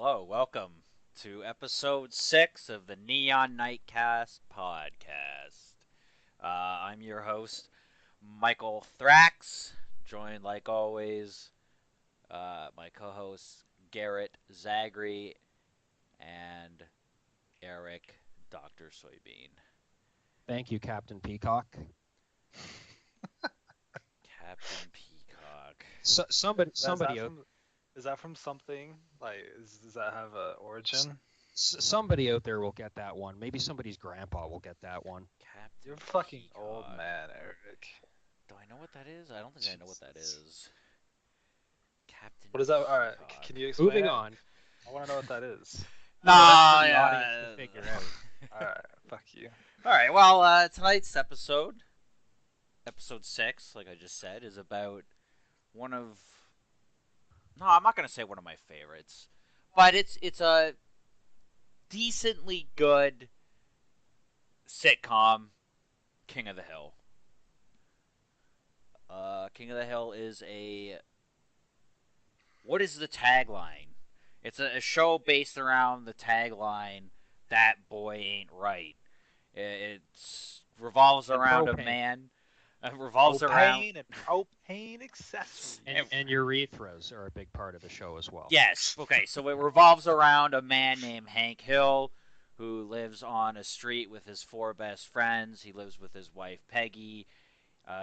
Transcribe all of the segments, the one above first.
Hello, welcome to episode 6 of the Neon Nightcast podcast. I'm your host, Michael Thrax, joined like always, my co hosts Garrett Zagri and Eric Dr. Soybean. Thank you, Captain Peacock. Captain Peacock. Somebody, Is that from something? Does that have a origin? somebody out there will get that one. Maybe somebody's grandpa will get that one. Captain You're a fucking Peacock. old man, Eric. Do I know what that is? I don't think I know what that is. Captain What is that? All right, Peacock. can you explain Moving it? on. I want to know what that is. No, That's for the yeah. audience to figure out. All right, fuck you. All right. Well, tonight's episode 6, like I just said, is about one of. No, I'm not gonna say one of my favorites, but it's a decently good sitcom, King of the Hill. King of the Hill is a. What is the tagline? It's a show based around the tagline "That boy ain't right." It revolves And around a propane. man. It revolves around. Propane and propane accessories. And urethras are a big part of the show as well. Yes. Okay. So it revolves around a man named Hank Hill, who lives on a street with his 4 best friends. He lives with his wife Peggy.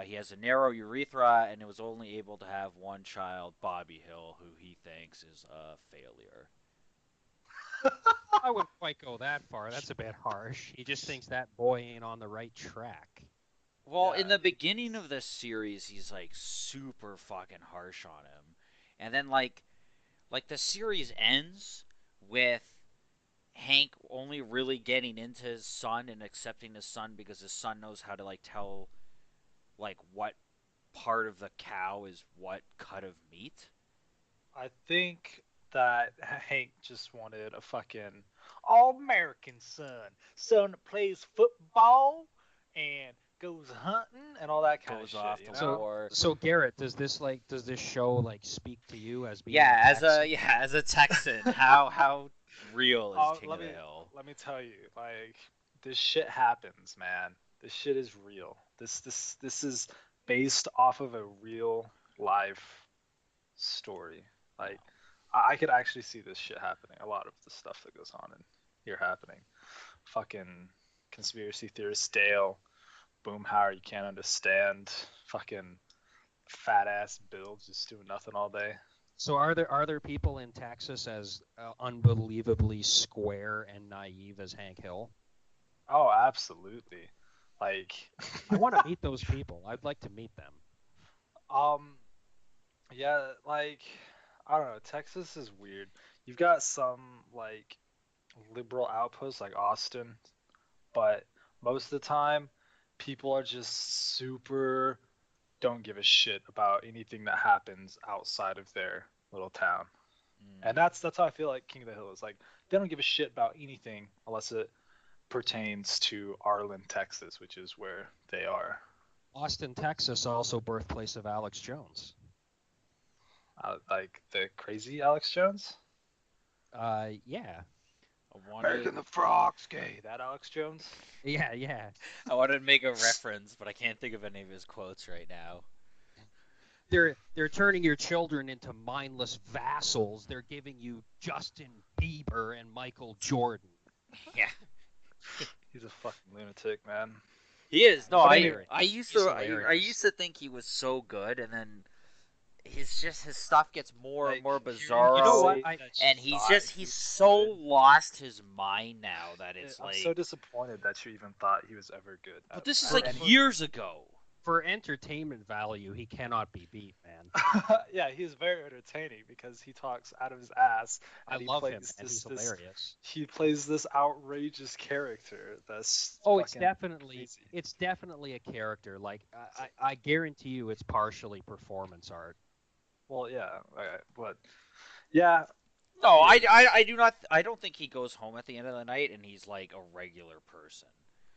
He has a narrow urethra and was only able to have one child, Bobby Hill, who he thinks is a failure. I wouldn't quite go that far. That's a bit harsh. He just thinks that boy ain't on the right track. Well, Yeah. in the beginning of this series, he's like super fucking harsh on him, and then like the series ends with Hank only really getting into his son and accepting his son because his son knows how to like tell like what part of the cow is what cut of meat. I think that Hank just wanted a fucking all-American son that plays football and goes hunting and all that kind Goes of off shit. to You know? war. So Garrett, does this show like speak to you as being Yeah, a as a Texan? as a Texan, how real is King Let of the me Hill? let me tell you, this shit happens, man. This shit is real. This is based off of a real life story. Like I could actually see this shit happening. A lot of the stuff that goes on in here happening. Fucking conspiracy theorist Dale, Boomhauer, you can't understand. Fucking fat ass Bill just doing nothing all day. So are there people in Texas as unbelievably square and naive as Hank Hill? Oh, absolutely. Like, I want to meet those people. I'd like to meet them. um, yeah, like I don't know. Texas is weird. You've got some like liberal outposts like Austin, but most of the time, people are just super don't give a shit about anything that happens outside of their little town. And Mm. that's how I feel like King of the Hill is. Like they don't give a shit about anything unless it pertains to Arlen, Texas, which is where they are. Austin, Texas, also birthplace of Alex Jones. Like the crazy Alex Jones. Yeah. I wanted American the Frog's gay. That Alex Jones. Yeah. I wanted to make a reference, but I can't think of any of his quotes right now. They're turning your children into mindless vassals. They're giving you Justin Bieber and Michael Jordan. Yeah, He's a fucking lunatic, man. he is. No, But I anyway, I used he's to I hilarious. used to think he was so good, and then his stuff gets more and Like, more hearing bizarre. You know say what? that you And he's thought just he he's was so good, lost his mind now that it's I'm like. so disappointed that you even thought he was ever good. But this is at like any- years ago. For entertainment value, he cannot be beat, man. Yeah, he is very entertaining because he talks out of his ass I and he love plays him, and he's this hilarious. he plays this outrageous character that's Oh, it's fucking crazy. definitely a character. Like I guarantee you, it's partially performance art. Well, yeah, okay, but yeah, No, yeah, I do not. I don't think he goes home at the end of the night and he's like a regular person.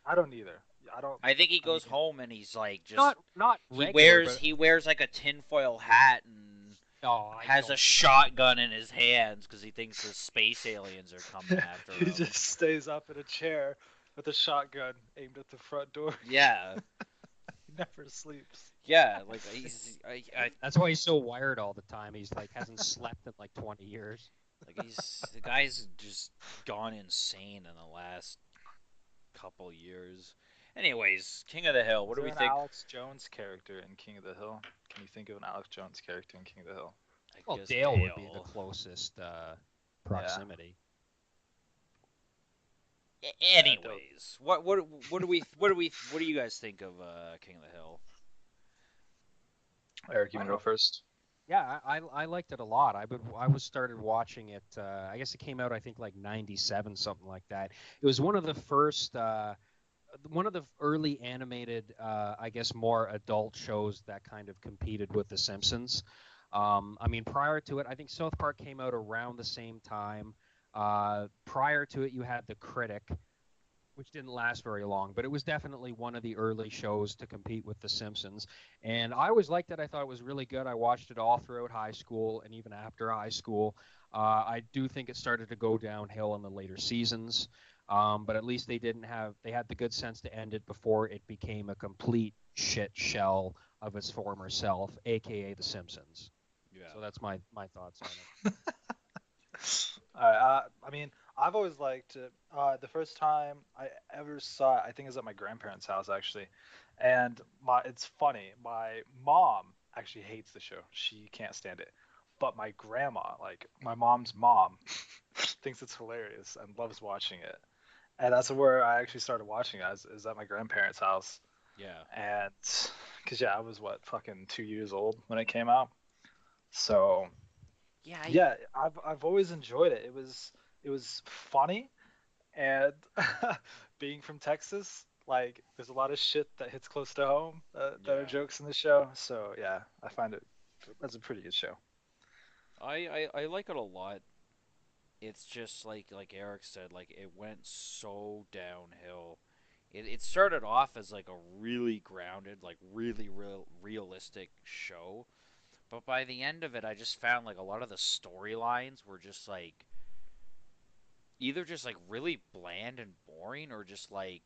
I don't either. I don't. I think he I mean, goes home and he's like just Not he regular, wears but he wears like a tinfoil hat and Oh, I has a don't think so. shotgun in his hands because he thinks the space aliens are coming after He him. just stays up in a chair with a shotgun aimed at the front door. Yeah, He never sleeps. yeah, like That's why he's so wired all the time. He's like hasn't slept in like 20 years. the guy's just gone insane in the last couple years. Anyways, King of the Hill. What Is do there we an think? Alex Jones character in King of the Hill? Can you think of an Alex Jones character in King of the Hill? I Well, guess Dale would be the Dale. closest Yeah, proximity. yeah, Dale. Anyways, what do you guys think of King of the Hill? Eric, you I want don't to go know. first? Yeah, I liked it a lot. I was started watching it. I guess it came out I think like '97 something like that. It was one of the first one of the early animated, I guess, more adult shows that kind of competed with The Simpsons. I mean, prior to it, I think South Park came out around the same time. Prior to it, you had The Critic, which didn't last very long, but it was definitely one of the early shows to compete with The Simpsons. And I always liked it. I thought it was really good. I watched it all throughout high school and even after high school. I do think it started to go downhill in the later seasons, but at least they had the good sense to end it before it became a complete shit shell of its former self, aka The Simpsons. Yeah. So that's my thoughts on it. All right. I mean, I've always liked it. The first time I ever saw it, I think, is at my grandparents' house actually, and it's funny. My mom actually hates the show. She can't stand it, but my grandma, like my mom's mom, thinks it's hilarious and loves watching it. And that's where I actually started watching it. Is at my grandparents' house, Yeah. and because yeah, I was what fucking 2 years old when it came out. So Yeah. yeah, I've always enjoyed it. It was funny, and being from Texas, like there's a lot of shit that hits close to home that are Yeah. jokes in the show. So yeah, I find it as a pretty good show. I like it a lot. It's just like Eric said, like it went so downhill. It started off as like a really grounded, like really realistic show, but by the end of it, I just found like a lot of the storylines were just like either just like really bland and boring, or just like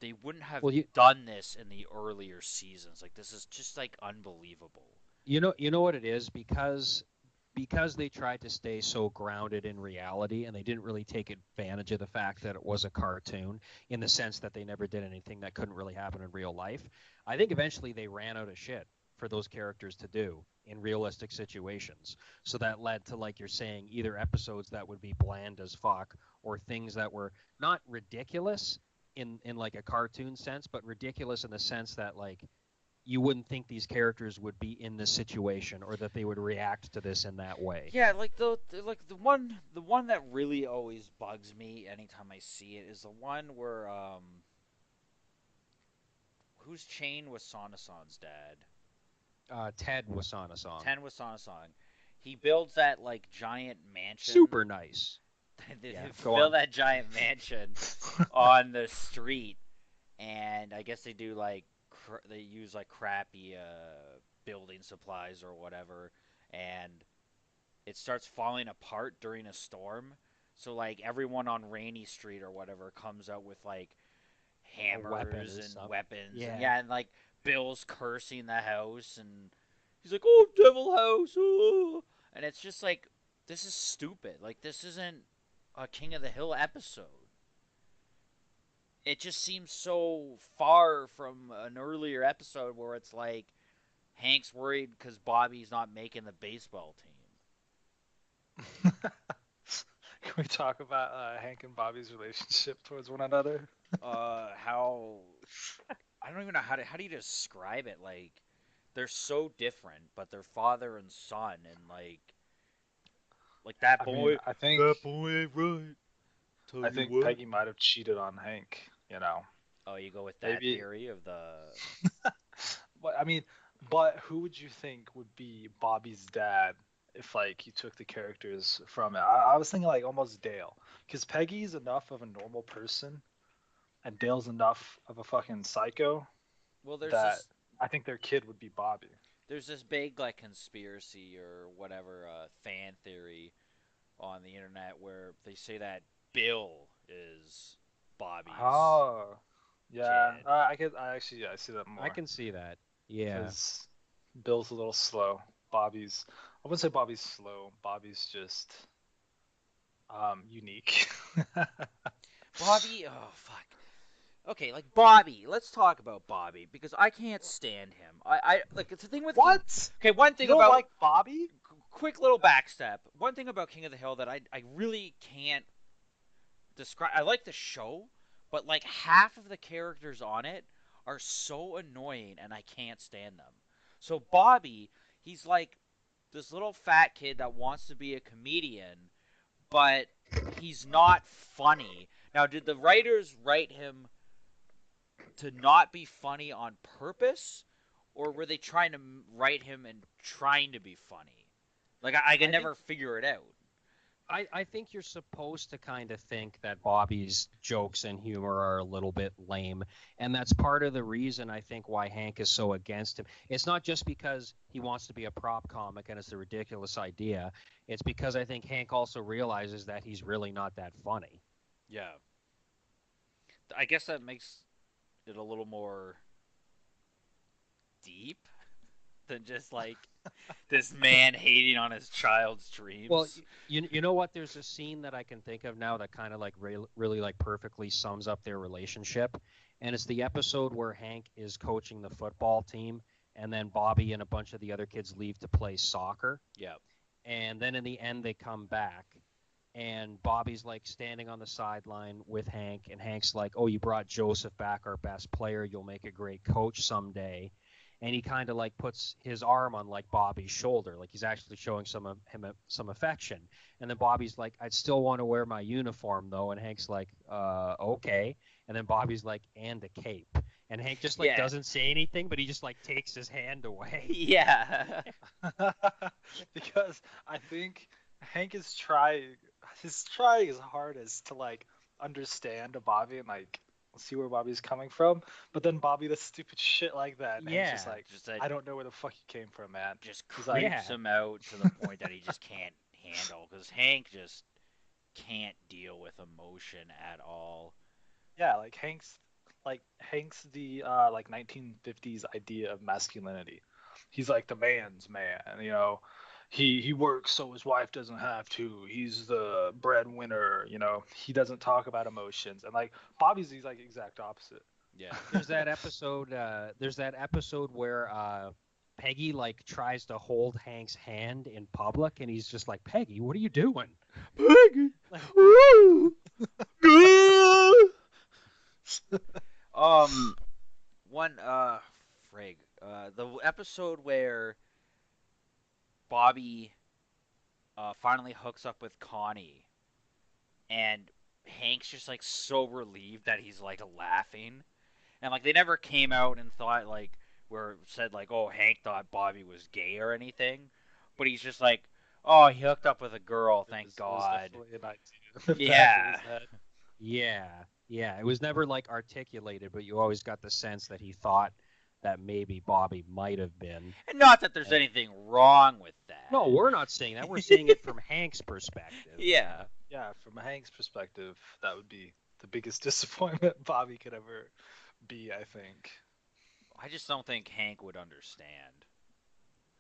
they wouldn't have Well, done this in the earlier seasons. Like this is just like unbelievable. you know what it is because they tried to stay so grounded in reality and they didn't really take advantage of the fact that it was a cartoon in the sense that they never did anything that couldn't really happen in real life. I think eventually they ran out of shit for those characters to do in realistic situations. So that led to, like you're saying, either episodes that would be bland as fuck or things that were not ridiculous in like a cartoon sense, but ridiculous in the sense that like you wouldn't think these characters would be in this situation or that they would react to this in that way. Yeah, like the one that really always bugs me anytime I see it is the one where whose chain was Sanasan's dad? Ted Wasana-song. Ten was Sanasan. He builds that like giant mansion. Super nice. They Yeah, go build on. that giant mansion on the street, and I guess they do like they use like crappy building supplies or whatever, and it starts falling apart during a storm. So like everyone on Rainy Street or whatever comes out with like A weapon hammers or and something. weapons, and Yeah. yeah, and like Bill's cursing the house, and he's like, "Oh, Devil House!" Oh. And it's just like this is stupid. Like this isn't a King of the Hill episode. It just seems so far from an earlier episode where it's like Hank's worried because Bobby's not making the baseball team. Can we talk about Hank and Bobby's relationship towards one another? How I don't even know how do you describe it? Like they're so different, but they're father and son, and like that I mean, boy, I think that boy ain't right. Tell I you think what. Peggy might have cheated on Hank. You know, Oh, you go with that maybe. theory of the But I mean, but who would you think would be Bobby's dad if like you took the characters from it? I was thinking like almost Dale, because Peggy's enough of a normal person and Dale's enough of a fucking psycho well. There's that this I think their kid would be Bobby. there's this big like conspiracy or whatever fan theory on the internet where they say that Bill is Bobby's Oh, yeah. kid. I actually, yeah, I see that I more can see that. Yeah. because Bill's a little slow. Bobby's, I wouldn't say Bobby's slow. Bobby's just unique. Bobby, oh fuck. Okay, like Bobby. Let's talk about Bobby because I can't stand him. I like it's the thing with King. What? Okay, one You thing don't about like Bobby? quick little backstep. One thing about King of the Hill that I really can't describe. I like the show, but like half of the characters on it are so annoying and I can't stand them. So Bobby, he's like this little fat kid that wants to be a comedian, but he's not funny. Now, did the writers write him to not be funny on purpose, or were they trying to write him and trying to be funny? Like I could I think never figure it out. I think you're supposed to kind of think that Bobby's jokes and humor are a little bit lame, and that's part of the reason I think why Hank is so against him. It's not just because he wants to be a prop comic and it's a ridiculous idea. It's because I think Hank also realizes that he's really not that funny. Yeah, I guess that makes it a little more deep than just like this man hating on his child's Well, dreams. you know what? There's a scene that I can think of now that kind of like really like perfectly sums up their relationship, and it's the episode where Hank is coaching the football team, and then Bobby and a bunch of the other kids leave to play soccer, Yeah, and then in the end they come back, and Bobby's like standing on the sideline with Hank, and Hank's like, "Oh, you brought Joseph back, our best player. You'll make a great coach someday." And he kind of like puts his arm on like Bobby's shoulder, like he's actually showing some affection. And then Bobby's like, "I'd still want to wear my uniform though." And Hank's like, "Okay." And then Bobby's like, "And a cape." And Hank just like yeah, doesn't say anything, but he just like takes his hand away. yeah, Because I think Hank is trying. He's trying his hardest to like understand Bobby and like see where Bobby's coming from. But then Bobby does stupid shit like that, and Hank's just Yeah, like, just that I don't know where the fuck you came from, man. just He's like, creeps yeah. him out to the point that he just can't handle because Hank just can't deal with emotion at all. yeah, like Hank's the like 1950s idea of masculinity. He's like the man's man, you know. He works so his wife doesn't have to. He's the breadwinner, you know. He doesn't talk about emotions. And like Bobby's he's like exact opposite. Yeah, There's that episode. There's that episode where Peggy like tries to hold Hank's hand in public, and he's just like, "Peggy, what are you doing?" Peggy. Like, Woo! um, one frig. The episode where Bobby finally hooks up with Connie, and Hank's just like so relieved that he's like laughing, and like they never came out and thought like where said like oh Hank thought Bobby was gay or anything, but he's just like oh he hooked up with a girl, thank It was God. definitely an idea in the back of Yeah. his head. yeah, yeah. It was never like articulated, but you always got the sense that he thought that maybe Bobby might have been. And not that there's And anything wrong with no, that. we're not saying that. We're saying it from Hank's perspective. Yeah. Yeah, from Hank's perspective, that would be the biggest disappointment Bobby could ever be, I think. I just don't think Hank would understand.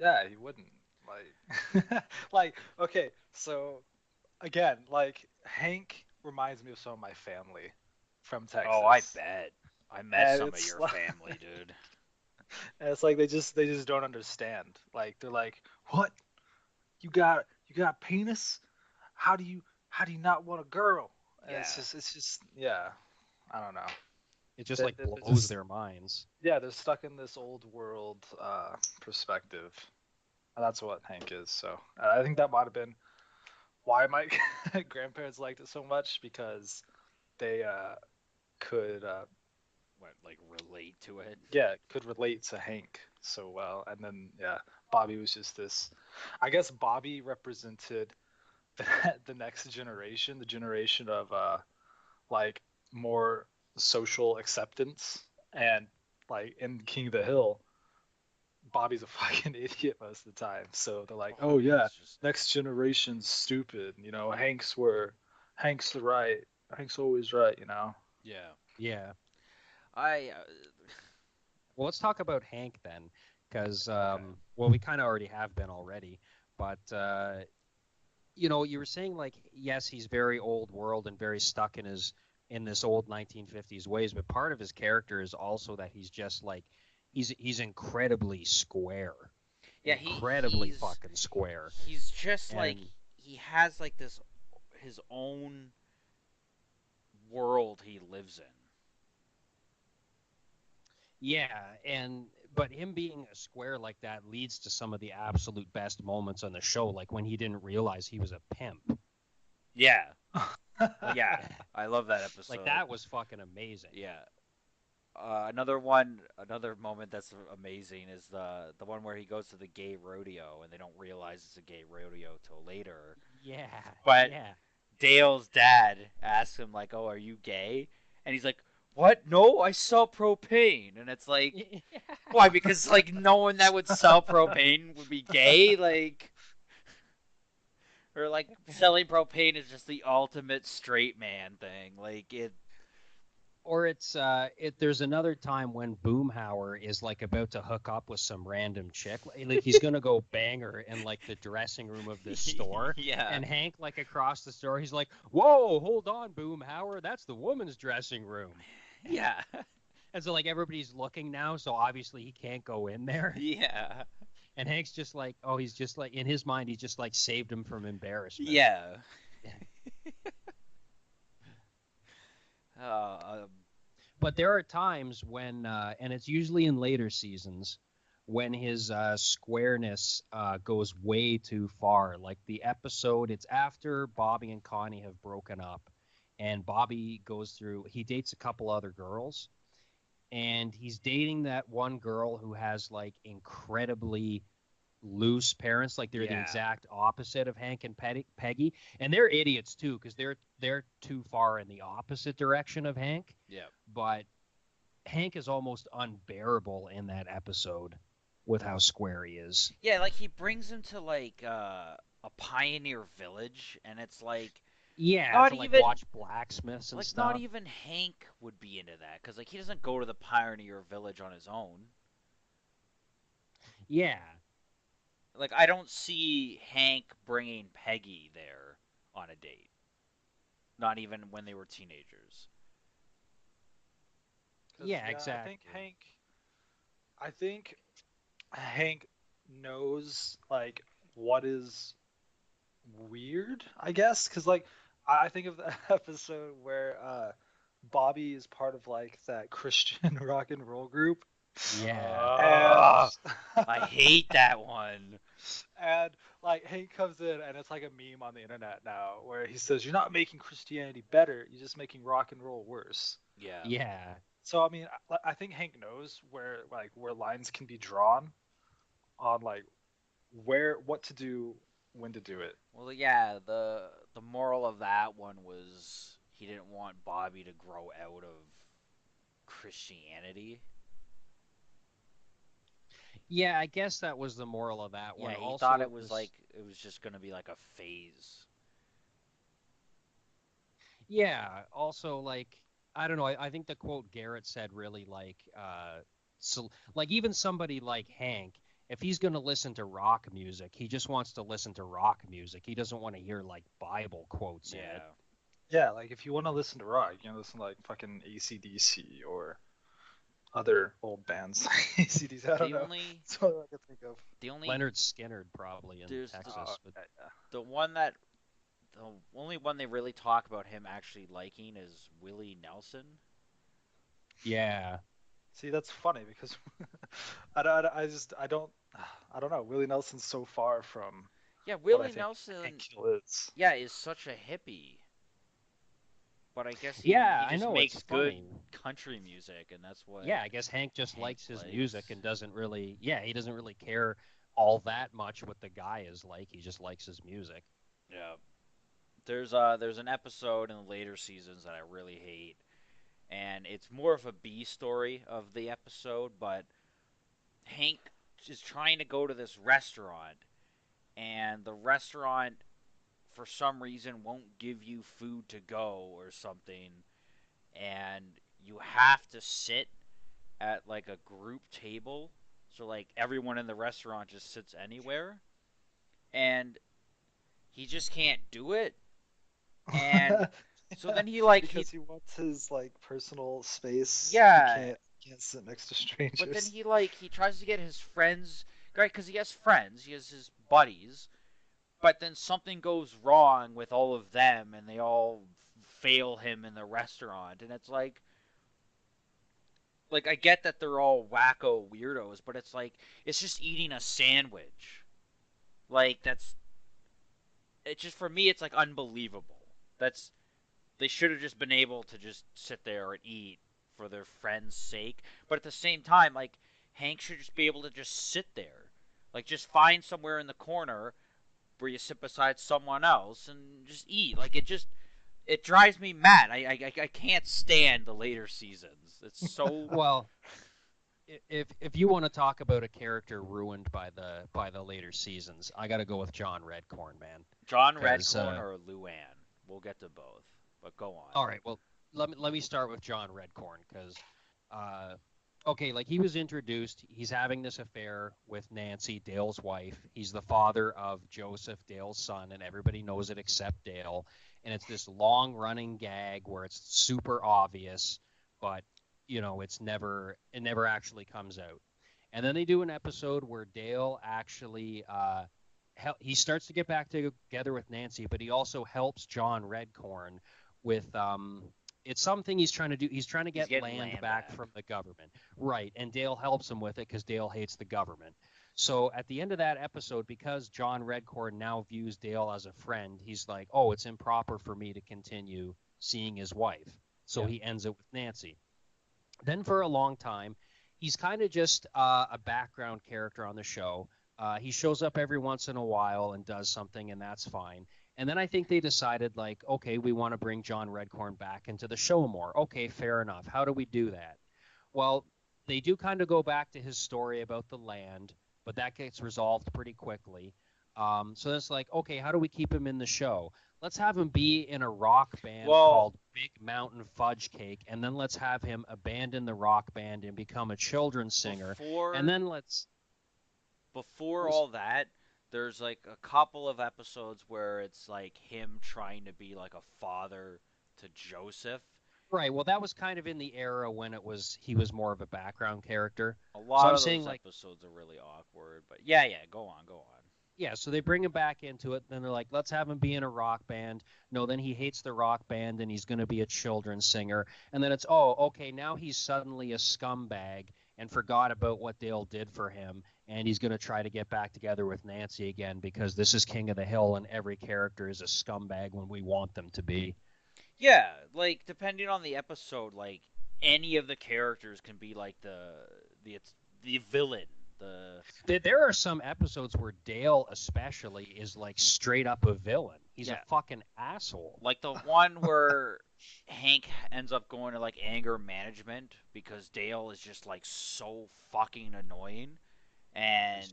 Yeah, he wouldn't. Like like okay, so again, like Hank reminds me of some of my family from Oh, I Texas. bet. I met And some of it's your like, family, dude. and it's like they just don't understand. Like they're like, "What? You got penis? How do you not want a girl?" And Yeah. it's just yeah, I don't know. It just like They're blows just their minds. yeah, they're stuck in this old world perspective. And that's what Hank is. So I think that might have been why my grandparents liked it so much because they could What, like relate to it? yeah could relate to Hank so well. And then yeah, Bobby was just this. I guess Bobby represented the, the next generation, the generation of like more social acceptance and like in King of the Hill Bobby's a fucking idiot most of the time. So they're like, oh yeah, Bobby's just next generation's stupid. Hank's the right. Hank's always right. yeah. Yeah. I Well, let's talk about Hank then, because Okay. well, we kind of already have been already, but you were saying like yes, he's very old world and very stuck in this old 1950s ways, but part of his character is also that he's just like he's incredibly square, yeah, incredibly fucking square, he's just like and he has like this his own world he lives in. yeah, and but him being a square like that leads to some of the absolute best moments on the show, like when he didn't realize he was a pimp. Yeah. Yeah. I love that Like episode. that was fucking amazing. Yeah. Another moment that's amazing is the one where he goes to the gay rodeo and they don't realize it's a gay rodeo till later. Yeah, But yeah. Dale's dad asks him like, "Oh, are you gay?" And he's like, "What? No, I sell propane." And it's like, why? Because like no one that would sell propane would be gay, like, or like selling propane is just the ultimate straight man thing. Like it. Or there's another time when Boomhauer is like about to hook up with some random chick. Like he's gonna go bang her in like the dressing room of this store. Yeah. And Hank, like across the store, he's like, "Whoa, hold on, Boomhauer, that's the woman's dressing room." Yeah. And so like everybody's looking now, so obviously he can't go in there. Yeah. And Hank's just like, oh, he's just like in his mind, he's just like saved him from embarrassment. Yeah. Uh, But there are times when, and it's usually in later seasons, when his squareness goes way too far. Like the episode, it's after Bobby and Connie have broken up, and Bobby goes through, he dates a couple other girls, and he's dating that one girl who has like incredibly loose parents, like they're the yeah. exact opposite of Hank and Peggy, and they're idiots too because they're too far in the opposite direction of Hank. Yeah. But Hank is almost unbearable in that episode with how square he is. Yeah, like he brings him to like a pioneer village and it's Yeah, not to like even watch blacksmiths and not stuff. even Hank would be into that cuz like he doesn't go to the pioneer village on his own. Yeah, Like I don't see Hank bringing Peggy there on a date. Not even when they were teenagers. Because yeah, yeah, exactly. I think Hank knows like what is weird, I guess, because like I think of the episode where Bobby is part of like that Christian rock and roll group, Yeah, and Ugh, I hate that one. and like Hank comes in and it's like a meme on the internet now where he says, "You're not making Christianity better, you're just making rock and roll worse." Yeah. yeah, So I mean, I think Hank knows where lines can be drawn on like where what to do, when to do it. Well, yeah, the moral of that one was he didn't want Bobby to grow out of Christianity. yeah. I guess that was the moral of that Yeah, one. he thought Also, it it was was like it was just gonna be like a phase. yeah. Also, like I don't know. I think the quote Garrett said really so like even somebody like Hank, if he's gonna listen to rock music, he just wants to listen to rock music. He doesn't want to hear like Bible quotes in it. Yeah. Yeah, like if you want to listen to rock, you can listen to like fucking AC/DC or other old bands. AC/DC, I don't The know. only That's all I can think of. the only Leonard Skinner probably in there's Texas, but Yeah, yeah. the one that the only one they really talk about him actually liking is Willie Nelson. yeah, See, that's funny because I don't know. Willie Nelson's so far from Yeah, what I Willie think Hank Nelson, Hill is. yeah, is such a hippie, but I guess he yeah. I just know it's makes good funny. country music, and that's what Yeah, I guess Hank just Hank likes his music likes. and doesn't really. Yeah, he doesn't really care all that much what the guy is like. He just likes his music. Yeah. There's an episode in the later seasons that I really hate, and it's more of a B story of the episode, but Hank is trying to go to this restaurant, and the restaurant for some reason won't give you food to go or something, and you have to sit at like a group table. So like everyone in the restaurant just sits anywhere, and he just can't do it. And so then he like he Because he wants his like personal space. He yeah, can't sit next to but then strangers. he tries to get his friends, right? Because he has friends, he has his buddies, but then something goes wrong with all of them, and they all fail him in the restaurant, and it's like I get that they're all wacko weirdos, but it's just eating a sandwich. Like that's it. Just for me, it's like unbelievable. That's they should have just been able to just sit there and eat for their friend's sake. But at the same time, like Hank should just be able to just sit there, like just find somewhere in the corner where you sit beside someone else and just eat. Like it drives me mad. I can't stand the later seasons. It's so Well, if you want to talk about a character ruined by the later seasons, I got to go with John Redcorn, man. John Because Redcorn or Luann. We'll get to both, but go on. all right, well, let me start with John Redcorn because, uh, okay, like he was introduced, he's having this affair with Nancy, Dale's wife. He's the father of Joseph, Dale's son, and everybody knows it except Dale. And it's this long running gag where it's super obvious, but it never actually comes out. And then they do an episode where Dale actually he starts to get back together with Nancy, but he also helps John Redcorn with it's something he's trying to do. He's trying to He's get getting land land back back. from the government. Right. And Dale helps him with it because Dale hates the government. So at the end of that episode, because John Redcorn now views Dale as a friend, he's like, oh, it's improper for me to continue seeing his wife. So Yep. he ends it with Nancy. Then for a long time, he's kind of just a background character on the show. He shows up every once in a while and does something, and that's fine. And then I think they decided, like, okay, we want to bring John Redcorn back into the show more. Okay, fair enough. How do we do that? Well, they do kind of go back to his story about the land, but that gets resolved pretty quickly. So it's like, okay, how do we keep him in the show? Let's have him be in a rock band Well, called Big Mountain Fudge Cake, and then let's have him abandon the rock band and become a children's singer, and before then let's. before all that, there's like a couple of episodes where it's like him trying to be like a father to Joseph. Right. Well, that was kind of in the era when he was more of a background character. A So lot I'm of saying those like episodes are really awkward, but yeah, go on, go on. yeah, so they bring him back into it. Then they're like, let's have him be in a rock band. No, then he hates the rock band and he's going to be a children's singer. And then it's, oh, okay, now he's suddenly a scumbag and forgot about what Dale did for him. And he's going to try to get back together with Nancy again because this is King of the Hill and every character is a scumbag when we want them to be. Yeah, like depending on the episode, like any of the characters can be like the the villain. The There are some episodes where Dale, especially, is like straight up a villain. He's a yeah, fucking asshole. like the one where Hank ends up going to like anger management because Dale is just like so fucking annoying and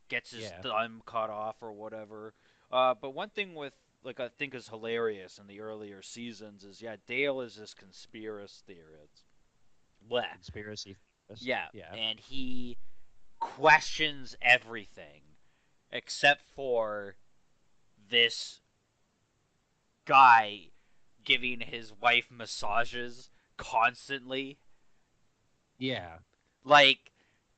gets his Yeah. thumb cut off or whatever. But one thing with like I think is hilarious in the earlier seasons is yeah, Dale is this conspiracy theorist. Bleh. Conspiracy theorist. Yeah, Yeah. and he questions everything except for this guy giving his wife massages constantly. Yeah. Like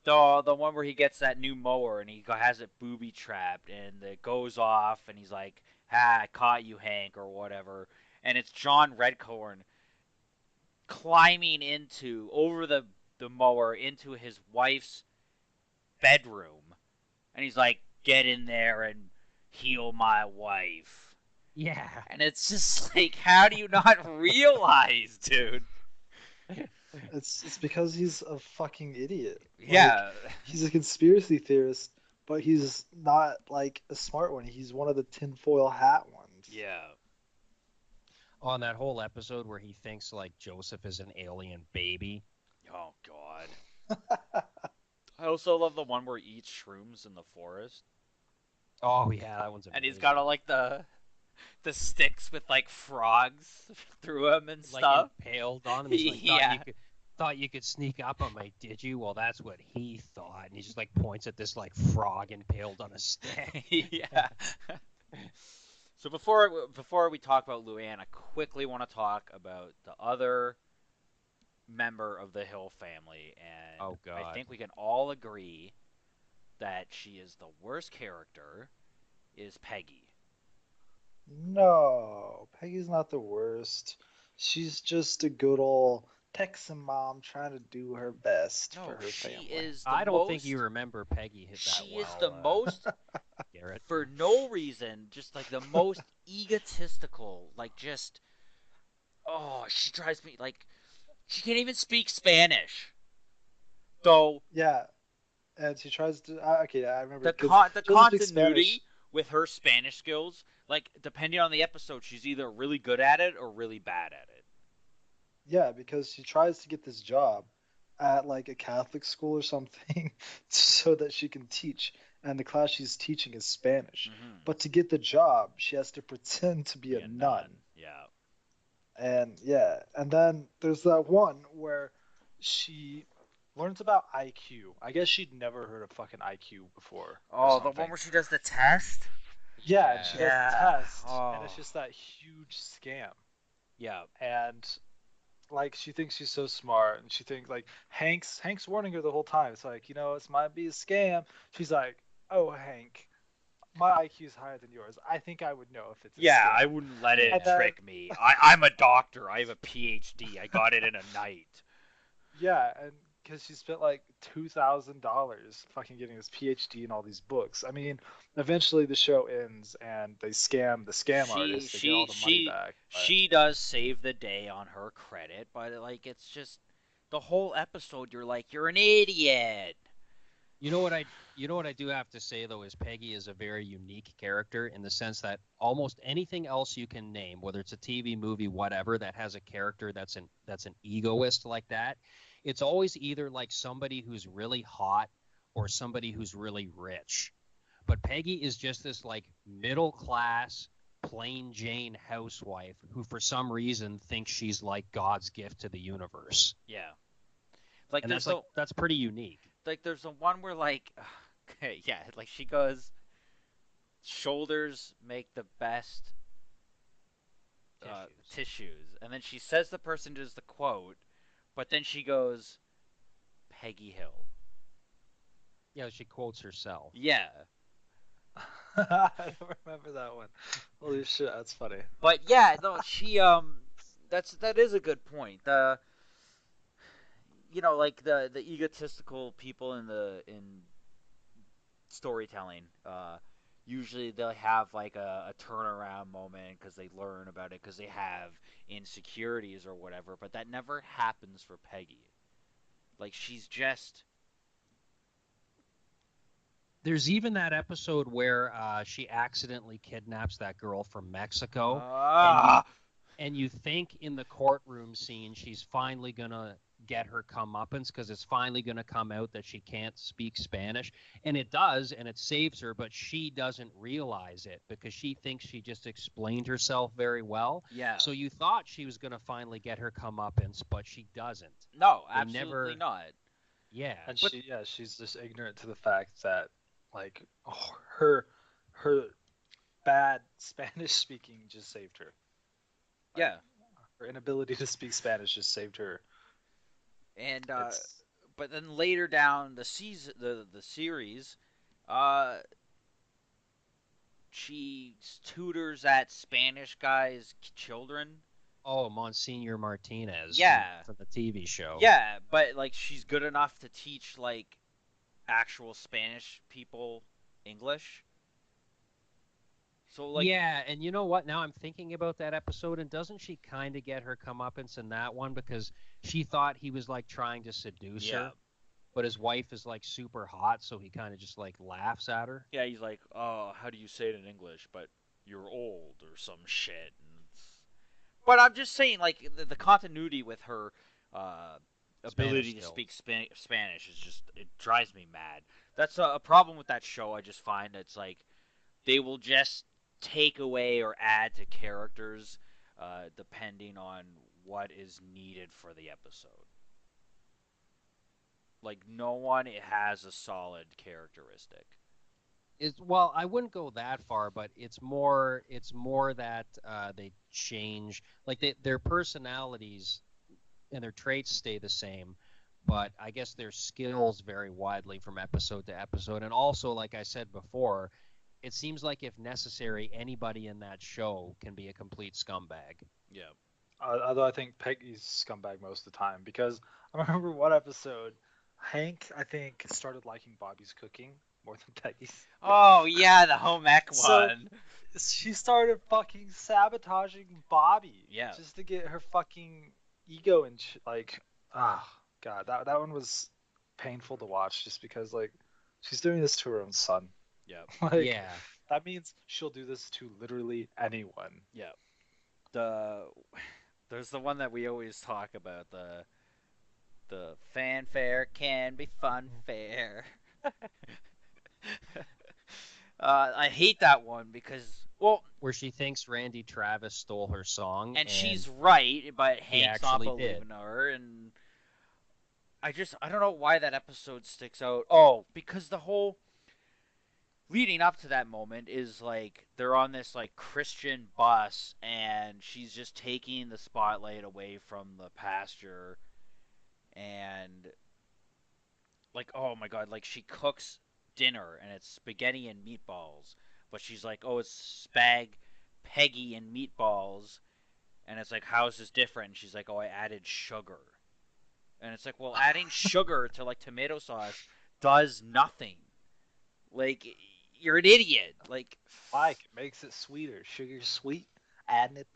the one where he gets that new mower and he has it booby trapped and it goes off and he's like, "Ha, I caught you, Hank," or whatever. And it's John Redcorn climbing into over the mower into his wife's bedroom, and he's like, "Get in there and heal my wife." Yeah. And it's just like, how do you not realize, dude? It's because he's a fucking idiot. Like Yeah, he's a conspiracy theorist, but he's not like a smart one. He's one of the tinfoil hat ones. yeah. On that whole episode where he thinks like Joseph is an alien baby. Oh God. I also love the one where he eats shrooms in the forest, Oh yeah, that one's and he's amazing. got all like the sticks with like frogs through him and Like stuff. impaled on him. He's like, Yeah. thought you could sneak up on me, did you? Well, that's what he thought. And he just like points at this like frog impaled on a stick. Yeah. So before we talk about Luann, I quickly want to talk about the other member of the Hill family, and Oh I God. think we can all agree that she is the worst character is Peggy. No, Peggy's not the worst. She's just a good old Texan mom trying to do her best for No, her she family. is the I don't think you most. remember Peggy hit that She is the well, most, Garrett. for no reason, just like the most egotistical. Like just, oh, she drives me like she can't even speak Spanish. Though Yeah, and she tries to. Okay, yeah, I remember the because the she doesn't speak Spanish. continuity with her Spanish skills, like depending on the episode, she's either really good at it or really bad at it. Yeah, because she tries to get this job at like a Catholic school or something so that she can teach. And the class she's teaching is Spanish. Mm-hmm. But to get the job, she has to pretend to be Be a a nun. nun. Yeah. And yeah, and then there's that one where she learns about IQ. I guess she'd never heard of fucking IQ before or Oh, the one something. where she does the test. Yeah, and she Yeah. does the Yeah. test, and Oh. it's just that huge scam. Yeah. And like she thinks she's so smart, and she thinks like Hank's warning her the whole time. It's like, this might be a scam. She's like, oh, Hank, my IQ's higher than yours. I think I would know if it's a Yeah, I scam. wouldn't let it And Yeah. then trick me. I'm a doctor. I have a PhD. I got it in a night. yeah, and because she spent like $2,000 fucking getting this PhD and all these books. I mean, eventually the show ends and they scam the scam She artist. They get all she the money she back. But she does save the day on her credit, but like it's just the whole episode you're like you're an idiot. You know what I you know what I do have to say though is Peggy is a very unique character in the sense that almost anything else you can name, whether it's a TV movie, whatever, that has a character that's an egoist like that, it's always either like somebody who's really hot or somebody who's really rich. But Peggy is just this like middle class, plain Jane housewife who for some reason thinks she's like God's gift to the universe. Yeah. Like And there's that's like the that's pretty unique. like there's the one where like okay, yeah, like she goes shoulders make the best Tissues. tissues, and then she says the person does the quote, but then she goes Peggy Hill. Yeah, she quotes herself. Yeah, I don't remember that one. Holy shit, that's funny. but yeah, no, that is a good point. Like the egotistical people in storytelling, usually they'll have like a turnaround moment because they learn about it because they have insecurities or whatever, but that never happens for Peggy. Like she's just There's even that episode where she accidentally kidnaps that girl from Mexico, and you ah and you think in the courtroom scene she's finally gonna get her comeuppance because it's finally gonna come out that she can't speak Spanish, and it does, and it saves her, but she doesn't realize it because she thinks she just explained herself very well. yeah. So you thought she was gonna finally get her comeuppance, but she doesn't. No, They absolutely never, not. yeah. And But she's just ignorant to the fact that like her bad Spanish speaking just saved her. Like yeah, her inability to speak Spanish just saved her. and It's but then later down the season, the series, uh, she tutors that Spanish guy's children. Oh, Monsignor Martinez Yeah, from the TV show. yeah, but like she's good enough to teach like actual Spanish people English. So like, Yeah, and you know what? Now I'm thinking about that episode, and doesn't she kind of get her comeuppance in that one because she thought he was like trying to seduce yeah, her, but his wife is like super hot, so he kind of just like laughs at her. yeah, he's like, oh, how do you say it in English? But you're old or some shit. But I'm just saying, like the continuity with her, uh, Spanish ability to skills. speak Spanish is just it drives me mad. That's a problem with that show. I just find it's like they will just take away or add to characters depending on what is needed for the episode. Like no one has a solid characteristic. It's well, I wouldn't go that far, but it's more that they change like their personalities and their traits stay the same, but I guess their skills vary widely from episode to episode. And also, like I said before, it seems like if necessary, anybody in that show can be a complete scumbag. Yeah. Although I think Peggy's scumbag most of the time because I remember one episode, Hank I think started liking Bobby's cooking more than Peggy's. Oh yeah, the home ec So one. she started fucking sabotaging Bobby Yeah. just to get her fucking ego and like, ah, God, that one was painful to watch just because like she's doing this to her own son. Yeah. Like Yeah. that means she'll do this to literally anyone. Yeah. The there's the one that we always talk about. The fanfare can be fun fair. I hate that one because well, Where she thinks Randy Travis stole her song, and and she's right, but he Hank's not actually did. believing her, and I don't know why that episode sticks out. Oh, because the whole leading up to that moment is like they're on this like Christian bus, and she's just taking the spotlight away from the pasture, and like oh my god, like she cooks dinner and it's spaghetti and meatballs, but she's like oh it's spag, Peggy and meatballs, and it's like how's this different? And she's like oh I added sugar, and it's like well adding sugar to like tomato sauce does nothing. Like you're an idiot. Like Like it makes it sweeter. Sugar's sweet. Adding it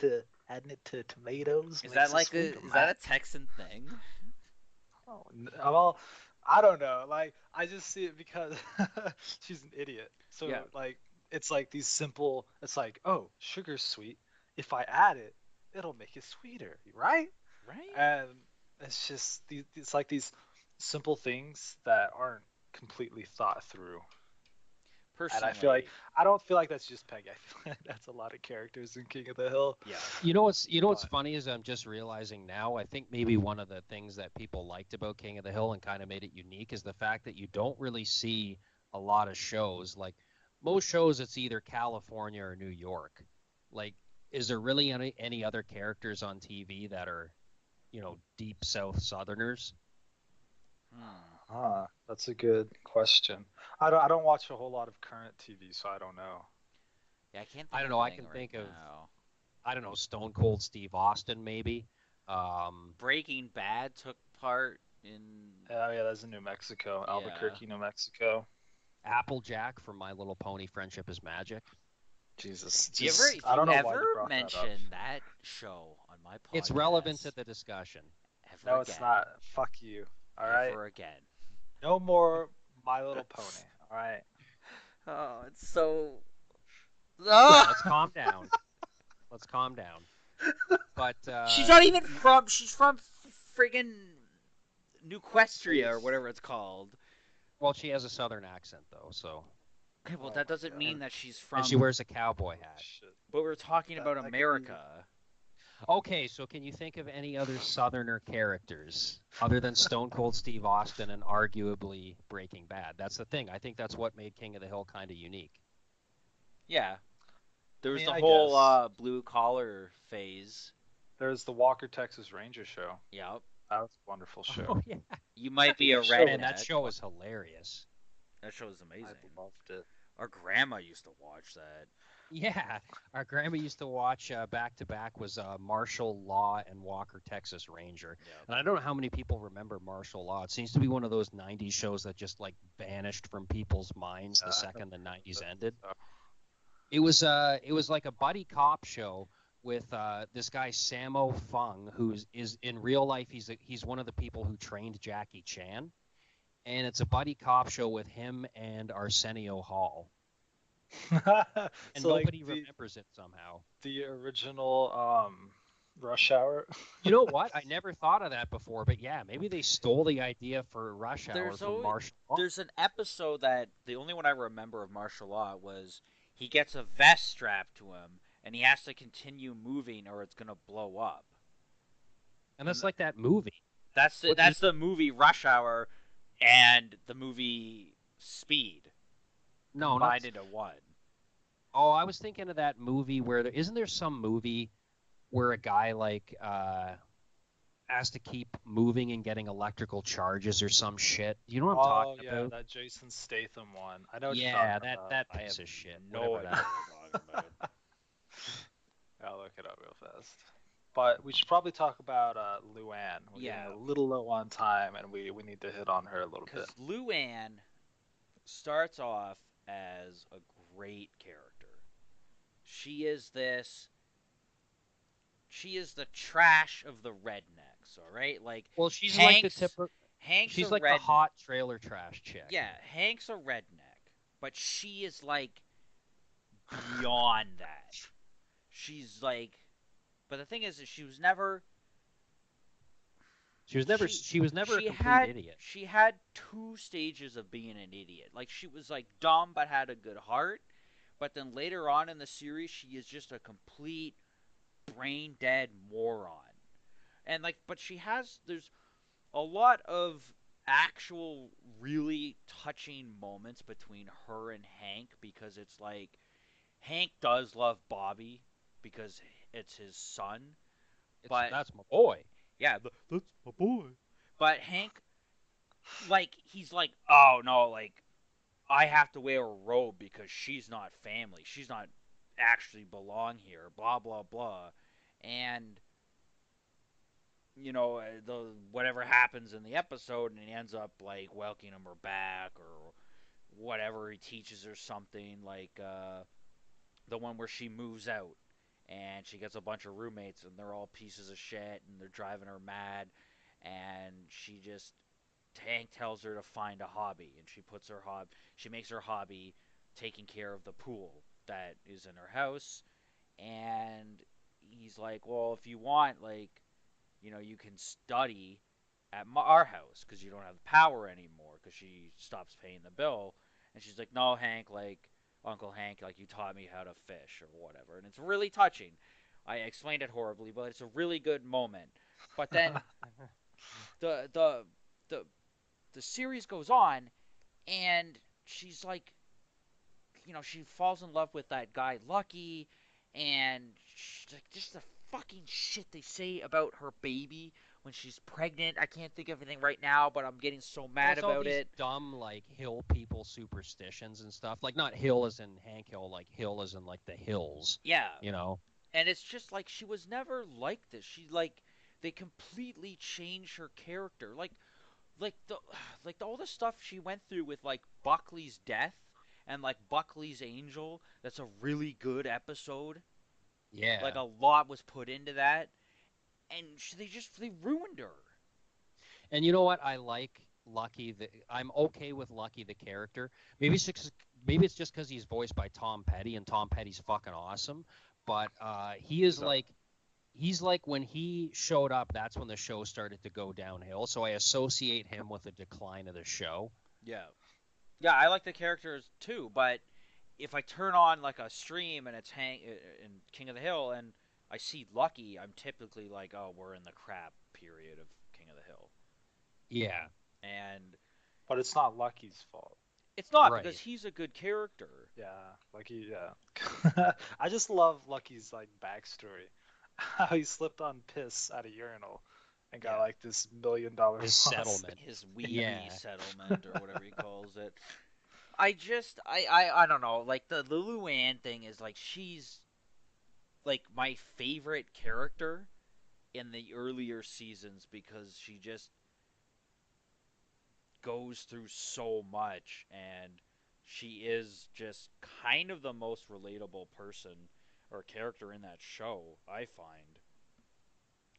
to tomatoes is that makes it like a sweeter, is that man. a Texan thing? Oh, well, I don't know. Like I just see it because she's an idiot. So Yeah, like it's like these simple. It's like oh, sugar's sweet. If I add it, it'll make it sweeter, right? right. And it's just it's like these simple things that aren't completely thought through. And Personally, I don't feel like that's just Peggy. I feel like that's a lot of characters in King of the Hill. yeah. You know what's But funny is I'm just realizing now. I think maybe one of the things that people liked about King of the Hill and kind of made it unique is the fact that you don't really see a lot of shows. Like most shows, it's either California or New York. Like, is there really any other characters on TV that are, deep South Southerners? Hmm. that's a good question. I don't watch a whole lot of current TV, so I don't know. Yeah, I can't I think don't of know. I anything can right think of, now. I don't know, Stone Cold Steve Austin maybe. Um, Breaking Bad took part in. Oh yeah, that's in New Mexico, Yeah. Albuquerque, New Mexico. Applejack from My Little Pony: Friendship is Magic. Jesus, Do you ever just do I don't you know why ever you brought that up. mention that show on my It's relevant to podcast the discussion. ever No, it's again? not. Fuck you. All right. Ever again. No more My Little Pony. All right. Oh, it's so. Let's calm down. Let's calm down. But She's not even from. She's from friggin' New Equestria or Please. whatever it's called. well, she has a southern accent though, so Okay, well Oh that my doesn't god. mean that she's and she from. wears a cowboy hat. Shit. But we're talking about That could be. America. Okay, so can you think of any other southerner characters other than Stone Cold Steve Austin and arguably Breaking Bad? That's the thing. I think that's what made King of the Hill kind of unique. Yeah, I there was mean, the I whole guess blue collar phase. there's the Walker Texas Ranger show. Yep. That was a wonderful show. Oh yeah. You might be a That show Man, was that redneck. show is hilarious. That show is I amazing. loved it. Our grandma used to watch that. Yeah, our grandma used to watch back to back was Martial Law and Walker Texas Ranger, Yep. and I don't know how many people remember Martial Law. It seems to be one of those '90s shows that just like vanished from people's minds the I second the '90s remember ended. that. It was like a buddy cop show with this guy Sammo Fung, who's in real life he's one of the people who trained Jackie Chan, and it's a buddy cop show with him and Arsenio Hall, and So like nobody remembers it somehow. the original Rush Hour. You know what? I never thought of that before, but yeah, maybe they stole the idea for Rush Hour There's from always martial law. there's an episode that the only one I remember of martial law was he gets a vest strapped to him and he has to continue moving or it's gonna blow up. And And that's like that movie. What that's the movie Rush Hour and the movie Speed no, not combined into one. Oh, I was thinking of that movie where isn't there some movie where a guy like has to keep moving and getting electrical charges or some shit. You know what I'm Oh talking yeah, about? that Jason Statham one. I know what you're Yeah, talking that I have piece of shit. no Whatever idea that what was. you're talking about. I'll look it up real fast. But we should probably talk about Luann. We're getting Yeah, a little low on time, and we need to hit on her a little bit. because Luann starts off as a great character. She is this. She is the trash of the rednecks. All right, like Well, she's like the Hank's. typical. Hank's a She's like the red. hot trailer trash chick. Yeah, Hank's a redneck, but she is like beyond that. She's like, but the thing is that she was never She was never. she She was never a she complete had idiot. she had two stages of being an idiot. Like she was like dumb but had a good heart, but then later on in the series she is just a complete brain dead moron. And like but she has there's a lot of actual really touching moments between her and Hank because it's like Hank does love Bobby because it's his son, but That's my boy. yeah, that's my boy. But Hank, like, he's like, oh no, like, I have to wear a robe because she's not family. She's not actually belong here. Blah blah blah, and the whatever happens in the episode, and he ends up like welcoming her back or whatever. He teaches her something like the one where she moves out and she gets a bunch of roommates and they're all pieces of shit and they're driving her mad and she just Hank tells her to find a hobby and she makes her hobby taking care of the pool that is in her house and he's like, "Well, if you want like, you can study at our house because you don't have the power anymore because she stops paying the bill." And she's like, "No, Hank, like Uncle Hank, like you taught me how to fish or whatever." And it's really touching. I explained it horribly, but it's a really good moment. But then the the the the series goes on, and she's like, she falls in love with that guy Lucky, and like just the fucking shit they say about her baby when she's pregnant. I can't think of anything right now, but I'm getting so Well, mad it's all about these it. dumb like hill people superstitions and stuff. Like not hill as in Hank Hill, like hill as in like the hills. Yeah, You know. and it's just like she was never like this. She like they completely changed her character. Like the all the stuff she went through with like Buckley's death and like Buckley's angel. That's a really good episode. Like Yeah. a lot was put into that, and they ruined her. And you know what? I like Lucky. I'm okay with Lucky the character. Maybe it's just because he's voiced by Tom Petty, and Tom Petty's fucking awesome. But he is So like he's like when he showed up, that's when the show started to go downhill. So I associate him with the decline of the show. Yeah, yeah, I like the characters too, but if I turn on like a stream and it's in King of the Hill and I see Lucky, I'm typically like, oh, we're in the crap period of King of the Hill, Yeah, and but it's not Lucky's fault. it's not because right. he's a good character. Yeah, Lucky. Yeah. I just love Lucky's like backstory. How he slipped on piss at a urinal and got Yeah, like this $1 million His lawsuit. settlement. his wee wee Yeah. settlement or whatever he calls it. I don't know. Like the Luann thing is like she's like my favorite character in the earlier seasons because she just goes through so much and she is just kind of the most relatable person or character in that show, I find.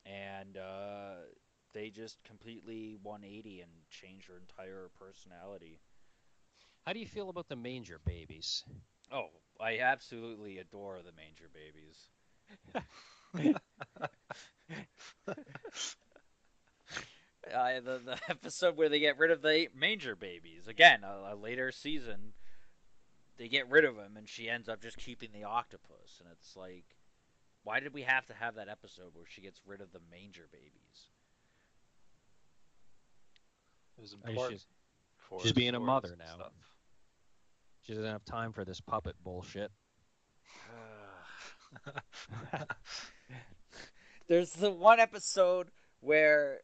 And they just completely 180 and change her entire personality. How do you feel about the Manger Babies? Oh, I absolutely adore the Manger Babies. the episode where they get rid of the manger babies. Again, a later season, they get rid of him, and she ends up just keeping the octopus. And it's like, why did we have to have that episode where she gets rid of the manger babies? It was I mean, important for she's being a stories mother and now. stuff. She doesn't have time for this puppet bullshit. There's the one episode where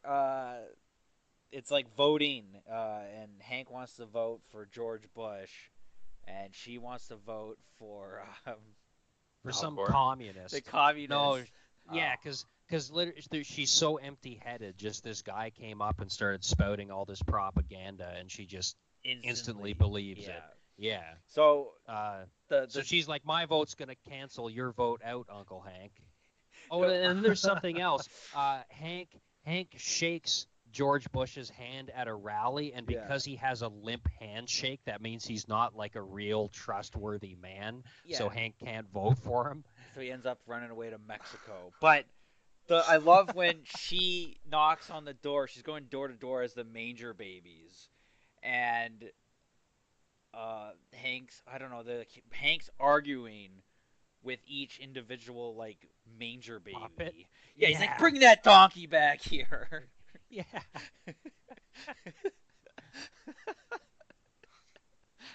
it's like voting, and Hank wants to vote for George Bush, and she wants to vote for For Al some Gore. communist. the communist. No, yeah, Oh. because she's so empty-headed. Just this guy came up and started spouting all this propaganda, and she just instantly believes yeah. it. Yeah. So So she's like, my vote's gonna cancel your vote out, Uncle Hank. Oh, and there's something else. Hank shakes George Bush's hand at a rally, and because he has a limp handshake, that means he's not like a real trustworthy man. yeah. So Hank can't vote for him. So he ends up running away to Mexico. But I love when she knocks on the door. She's going door to door as the manger babies, and Hank's arguing with each individual like manger baby. Puppet? Yeah, he's like, bring that donkey back here. Yeah.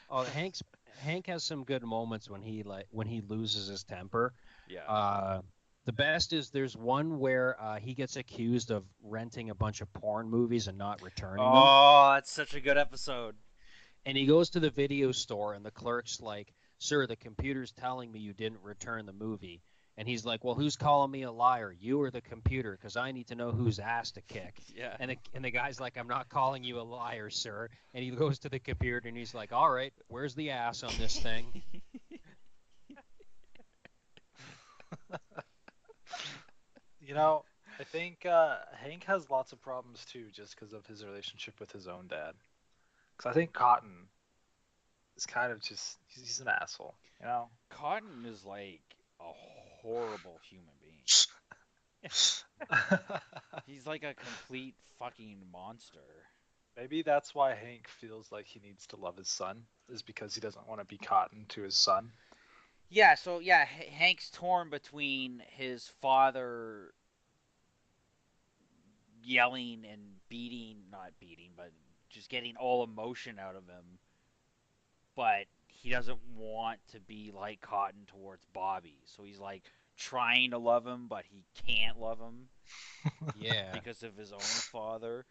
Oh, Hank has some good moments when he loses his temper. Yeah. The best is there's one where he gets accused of renting a bunch of porn movies and not returning them. Oh, that's such a good episode. And he goes to the video store, and the clerk's like, "Sir, the computer's telling me you didn't return the movie." And he's like, "Well, who's calling me a liar? You or the computer? Because I need to know whose ass to kick." Yeah. And the guy's like, "I'm not calling you a liar, sir." And he goes to the computer, and he's like, "All right, where's the ass on this thing?" You know, I think Hank has lots of problems too, just because of his relationship with his own dad. Because I think Cotton is kind of just he's an asshole. You know. Cotton is like a horrible human being. He's like a complete fucking monster. Maybe that's why Hank feels like he needs to love his son, is because he doesn't want to be Cotton to his son. Yeah, so yeah, Hank's torn between his father yelling and not beating, but just getting all emotion out of him, but he doesn't want to be like Cotton towards Bobby. So he's like trying to love him, but he can't love him Yeah. because of his own father.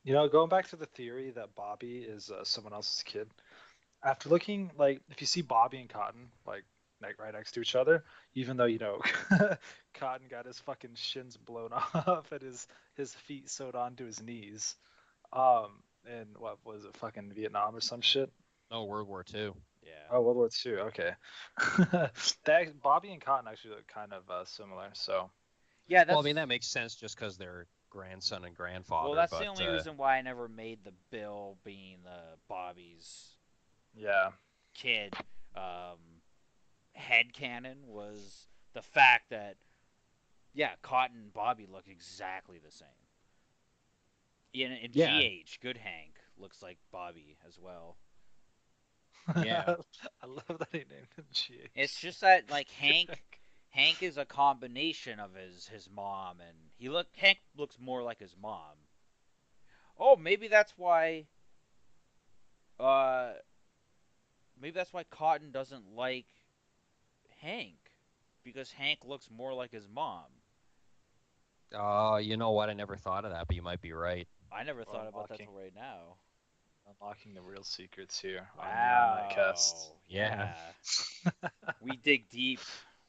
You know, going back to the theory that Bobby is someone else's kid, after looking, like, if you see Bobby and Cotton, like, right next to each other, even though, you know, Cotton got his fucking shins blown off and his feet sewed onto his knees, in, what was it, fucking Vietnam or some shit? Oh, World War II. Yeah. Oh, World War II, okay. Bobby and Cotton actually look kind of similar, so. Yeah, that's Well, I mean, that makes sense just because they're grandson and grandfather. well, that's but, the only reason why I never made the Bill being the Bobby's Yeah. kid headcanon was the fact that yeah, Cotton and Bobby look exactly the same. In Yeah. GH, Good Hank looks like Bobby as well. Yeah. I love that he named him GH. It's just that like Hank is a combination of his mom, and Hank looks more like his mom. Oh, uh maybe that's why Cotton doesn't like Hank, because Hank looks more like his mom. Oh, you know what? I never thought of that, but you might be right. I never We're thought about that unlocking till right now. unlocking the real secrets here on Neon Wow. Nightcast. Yeah. We dig deep.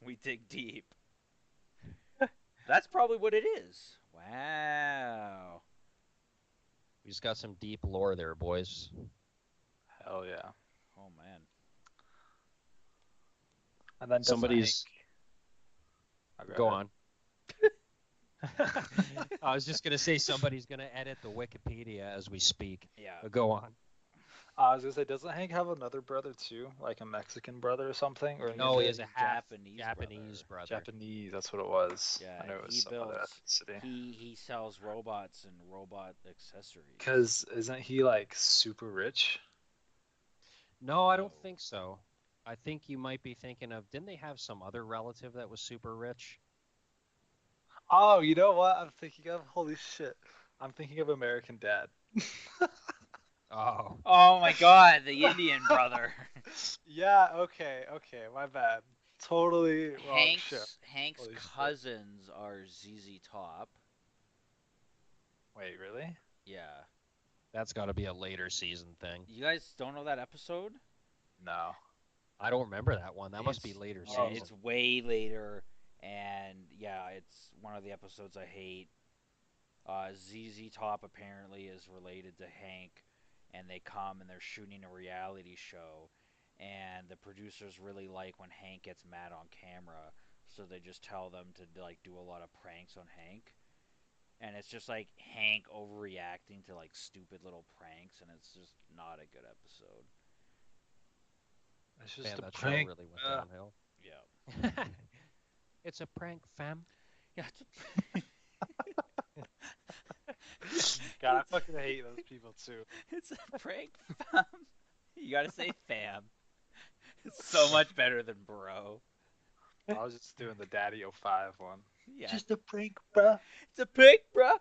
We dig deep. That's probably what it is. Wow. We just got some deep lore there, boys. Hell yeah. Oh man. And then Somebody's. Hank... Go on. I was just gonna say somebody's gonna edit the Wikipedia as we speak. Yeah. But go on. I was gonna say, doesn't Hank have another brother too, like a Mexican brother or something, or No, he is has it a Japanese half Japanese Japanese brother. brother. Japanese? That's what it was. Yeah, I know and it was he some other builds. ethnicity. He sells robots and robot accessories. Cause isn't he like super rich? No, I don't No. think so. I think you might be thinking of, didn't they have some other relative that was super rich? Oh, you know what I'm thinking of? Holy shit. I'm thinking of American Dad. Oh, Oh my God, the Indian brother. Yeah, okay, my bad. Totally wrong shit. Hank's Holy shit. cousins are ZZ Top. Wait, really? Yeah. that's got to be a later season thing. You guys don't know that episode? No. I don't remember that one. That must be It's later yeah, season. it's way later, and yeah, it's one of the episodes I hate. ZZ Top apparently is related to Hank, and they come and they're shooting a reality show, and the producers really like when Hank gets mad on camera, so they just tell them to like do a lot of pranks on Hank, and it's just like Hank overreacting to like stupid little pranks, and it's just not a good episode. It's just Man, a that show prank. really went Uh, downhill. Yeah, It's a prank, fam. yeah, it's God, I fucking hate those people too. it's a prank, fam. You gotta say fam. It's so much better than bro. I was just doing the Daddy 05 one. Yeah, Just a prank, bruh. it's a prank, bro.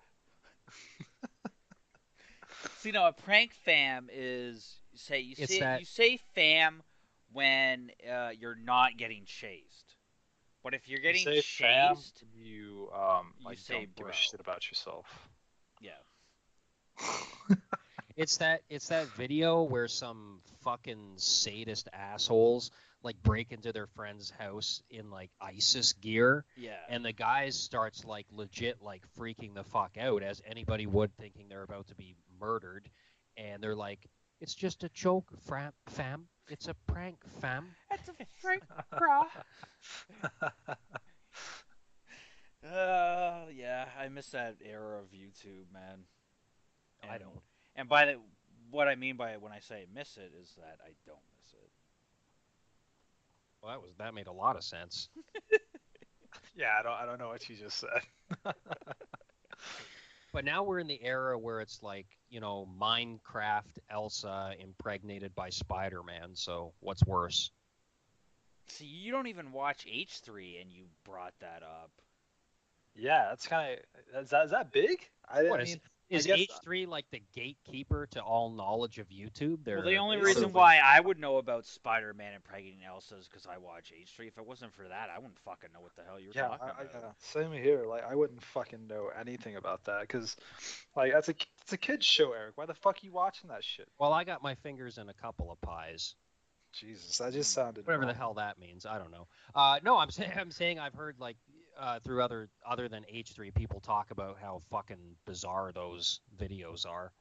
So a prank fam is It's that you say fam when you're not getting chased, but if you're You getting say fam, chased, you you like say don't give a bro. shit about yourself. Yeah. it's that video where some fucking sadist assholes like break into their friend's house in like ISIS gear, Yeah. and the guys starts like legit like freaking the fuck out as anybody would, thinking they're about to be murdered, and they're like, "It's just a joke, fam. It's a prank, fam." It's a prank, bro. Yeah, I miss that era of YouTube, man. I And don't. by the what I mean by it when I say miss it is that I don't miss it. Well, that made a lot of sense. Yeah, I don't know what you just said. But now we're in the era where it's like, Minecraft Elsa impregnated by Spider-Man. So what's worse? See, you don't even watch H3 and you brought that up. Yeah, that's kind of is that big? I What is mean, I is guess H3 like the gatekeeper to all knowledge of YouTube? Well, the They're only sort reason of basically. why I would know about Spider-Man and Pregnant Elsa is because I watch H3. If it wasn't for that, I wouldn't fucking know what the hell you were Yeah, talking about. same here. Like, I wouldn't fucking know anything about that because, like, it's a kid's show, Eric. Why the fuck are you watching that shit? well, I got my fingers in a couple of pies. Jesus, that just Mm. sounded Whatever the normal. hell that means, I don't know. No, I'm saying I've heard like through other than H3 people talk about how fucking bizarre those videos are,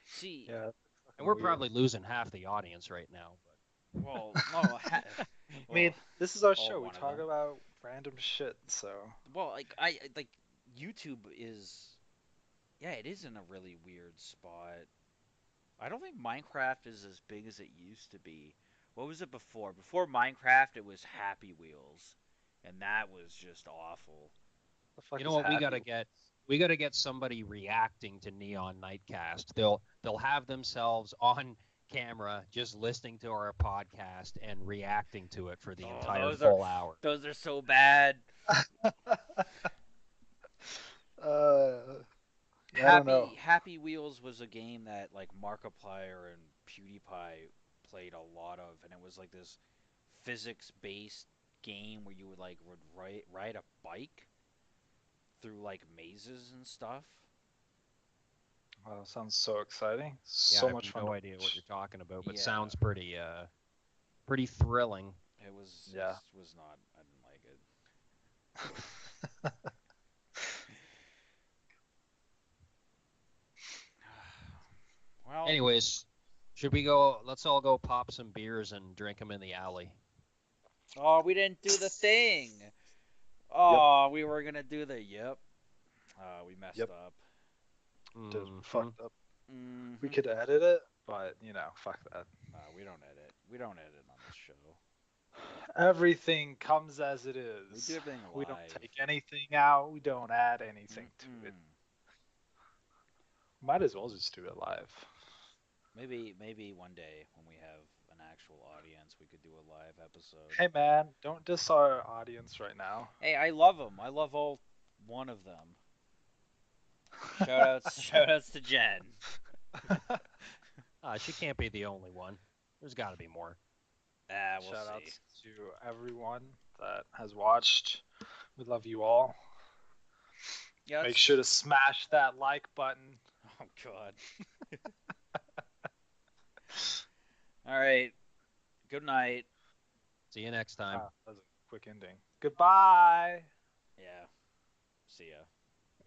See, Yeah, and fucking we're weird. probably losing half the audience right now. well, no, I well, mean, this is our all show. We one of talk them. about random shit, so Well, like I like YouTube is, yeah, it is in a really weird spot. I don't think Minecraft is as big as it used to be. What was it before? Before Minecraft, it was Happy Wheels, and that was just awful. the You fuck know is what we happy? gotta get? We gotta get somebody reacting to Neon Nightcast. They'll have themselves on camera just listening to our podcast and reacting to it for the Oh, entire full hour. those are so bad. uh, yeah, I don't know. Happy Wheels was a game that like Markiplier and PewDiePie played a lot of, and it was like this physics-based game where you would ride a bike through like mazes and stuff. Wow, sounds so exciting. Yeah, I So have much fun to no idea what watch. you're talking about, but Yeah, sounds pretty thrilling. it Yeah. was not. I didn't like it. Well, Anyways, should we go? Let's all go pop some beers and drink them in the alley. oh, we didn't do the thing. Yep. Oh, we were gonna do the yep. We messed Yep. up. Just Hmm. fucked up. We Hmm. could edit it, But fuck that. We don't edit. We don't edit on this show. Everything comes as it We is. do everything We don't live. take anything out. We don't add anything to it. Mm-mm. Might as well just do it live. Maybe one day when we have an actual audience, we could do a live episode. Hey man, don't diss our audience right now. Hey, I love them. I love all one of them. Shout outs to Jen. She can't be the only one. There's got to be more. We'll Shout see. outs to everyone that has watched. We love you all. Yeah. Make sure to smash that like button. Oh God. All right. Good night. See you next time. That was a quick ending. Goodbye. Yeah. See ya.